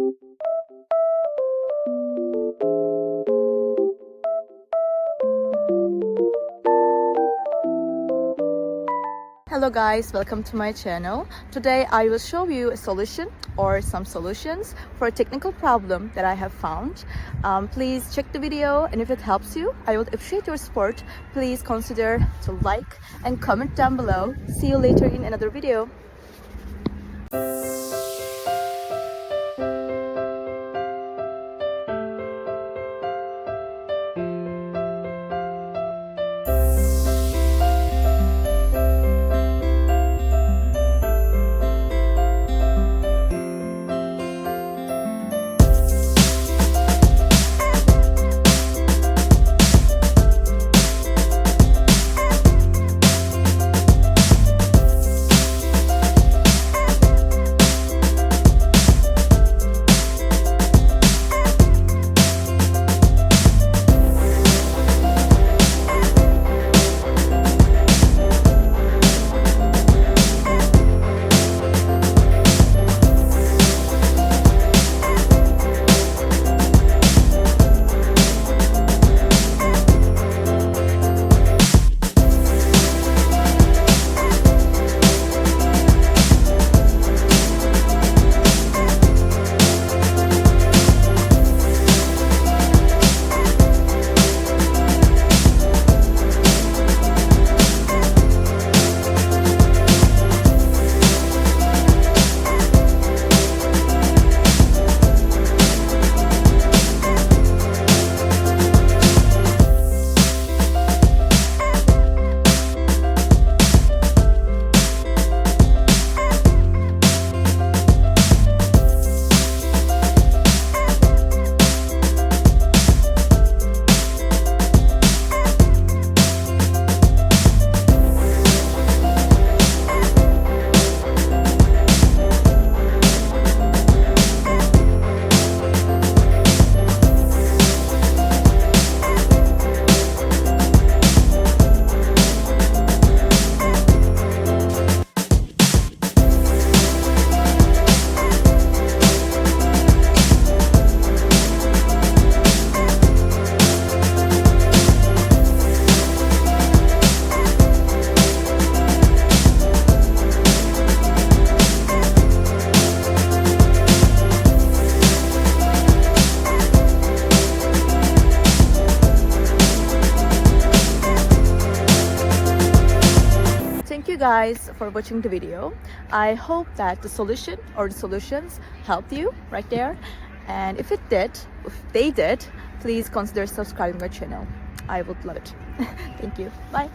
Hello guys, welcome to my channel. Today I will show you a solution or some solutions for a technical problem that I have found. Please check the video, and if it helps you, I would appreciate your support. Please consider to like and comment down below. See you later in another video. Thank you guys for watching the video. I hope that the solution or the solutions helped you right there. And if they did, please consider subscribing my channel. I would love it. Thank you. Bye.